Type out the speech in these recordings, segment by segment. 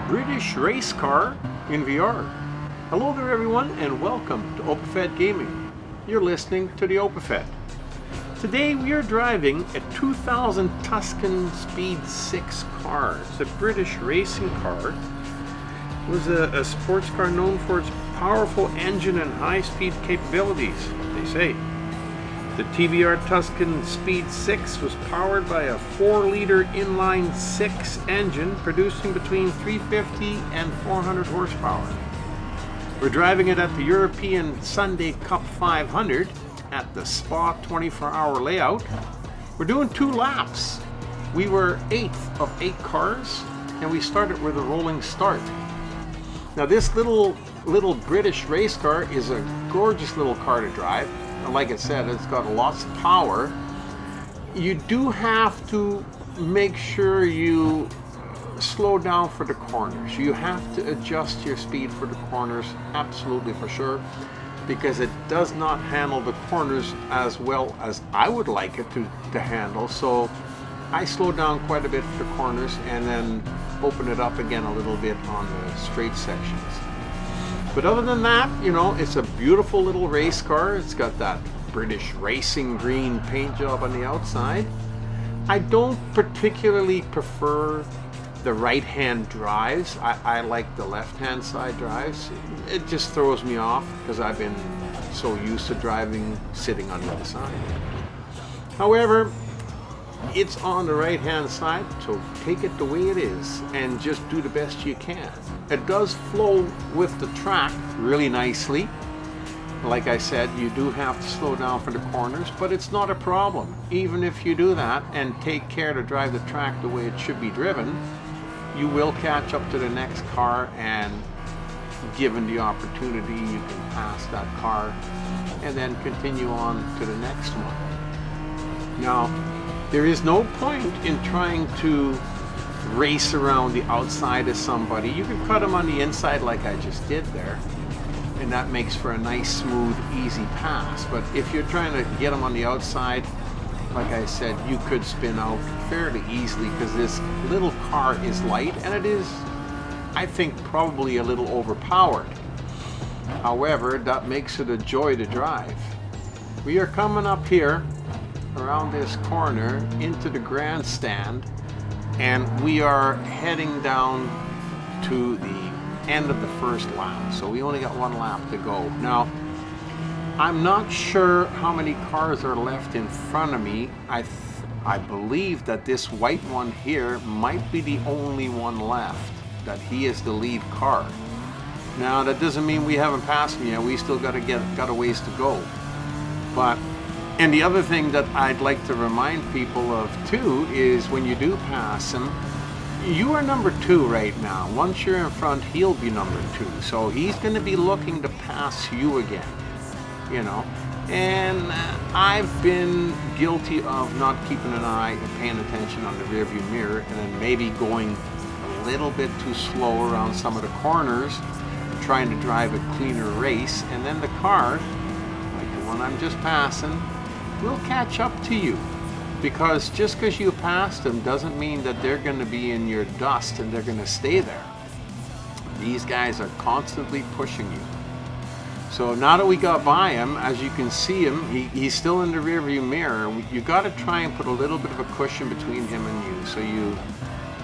British race car in VR. Hello there everyone and welcome to OpenFed Gaming. You're listening to the OpenFed. Today we are driving a 2000 Tuscan Speed 6 car. It's a British racing car. It was a sports car known for its powerful engine and high-speed capabilities, they say. The TVR Tuscan Speed 6 was powered by a 4-liter inline-6 engine producing between 350 and 400 horsepower. We're driving it at the European Sunday Cup 500 at the Spa 24-hour layout. We're doing 2 laps. We were 8th of 8 cars and we started with a rolling start. Now this little British race car is a gorgeous little car to drive. Like I said, it's got lots of power. You do have to make sure you slow down for the corners. You have to adjust your speed for the corners, absolutely for sure, because it does not handle the corners as well as I would like it to handle. So I slow down quite a bit for the corners and then open it up again a little bit on the straight sections. But other than that, you know, it's a beautiful little race car. It's got that British racing green paint job on the outside. I don't particularly prefer the right-hand drives. I like the left-hand side drives. It just throws me off because I've been so used to driving sitting on the other side. However, it's on the right-hand side, so take it the way it is and just do the best you can. It does flow with the track really nicely. Like I said, you do have to slow down for the corners, but it's not a problem. Even if you do that and take care to drive the track the way it should be driven, you will catch up to the next car, and given the opportunity, you can pass that car and then continue on to the next one. Now, there is no point in trying to race around the outside of somebody. You can cut them on the inside like I just did there, and that makes for a nice, smooth, easy pass. But if you're trying to get them on the outside, like I said, you could spin out fairly easily because this little car is light and it is, I think, probably a little overpowered. However, that makes it a joy to drive. We are coming up here around this corner into the grandstand, and we are heading down to the end of the first lap, so we only got 1 lap to go. Now, I'm not sure how many cars are left in front of me. I believe that this white one here might be the only one left, that he is the lead car. Now, that doesn't mean we haven't passed him yet. We still got a ways to go. And the other thing that I'd like to remind people of too is when you do pass him, you are number 2 right now. Once you're in front, he'll be number 2. So he's going to be looking to pass you again, you know. And I've been guilty of not keeping an eye and paying attention on the rearview mirror, and then maybe going a little bit too slow around some of the corners, trying to drive a cleaner race, and then the car, like the one I'm just passing, will catch up to you. Because just because you passed them doesn't mean that they're going to be in your dust and they're going to stay there. These guys are constantly pushing you. So now that we got by him, as you can see him, he's still in the rearview mirror. You got to try and put a little bit of a cushion between him and you, so you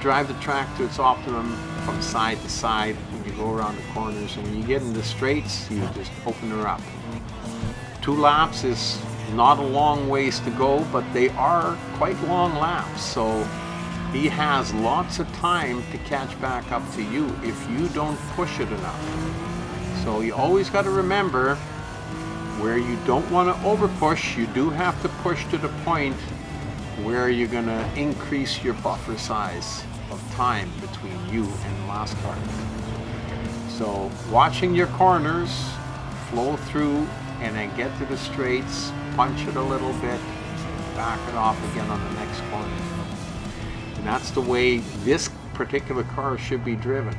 drive the track to its optimum from side to side when you go around the corners, and when you get into straights, you just open her up. 2 laps is not a long ways to go, but they are quite long laps, so he has lots of time to catch back up to you if you don't push it enough. So you always got to remember, where you don't want to over push, you do have to push to the point where you're going to increase your buffer size of time between you and the last car. So watching your corners, flow through, and then get to the straights, punch it a little bit, back it off again on the next corner. And that's the way this particular car should be driven.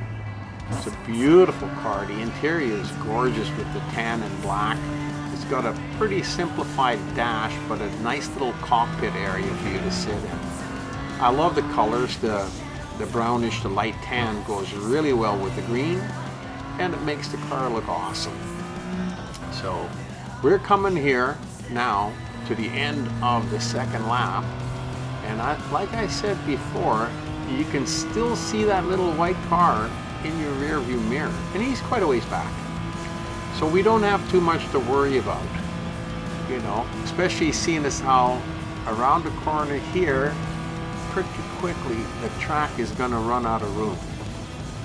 It's a beautiful car. The interior is gorgeous with the tan and black. It's got a pretty simplified dash, but a nice little cockpit area for you to sit in. I love the colors. The The brownish to light tan goes really well with the green, and it makes the car look awesome. So we're coming here now to the end of the second lap, and like I said before, you can still see that little white car in your rear view mirror, and he's quite a ways back. So we don't have too much to worry about, you know, especially seeing as how around the corner here, pretty quickly the track is going to run out of room,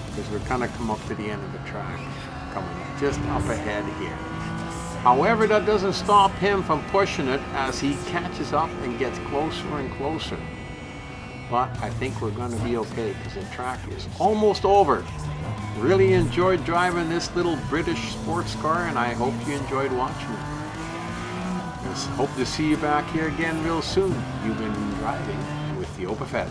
because we're going to come up to the end of the track, coming just up ahead here. However, that doesn't stop him from pushing it as he catches up and gets closer and closer. But I think we're going to be okay, because the track is almost over. Really enjoyed driving this little British sports car, and I hope you enjoyed watching it. Just hope to see you back here again real soon. You've been driving with the OpaFed.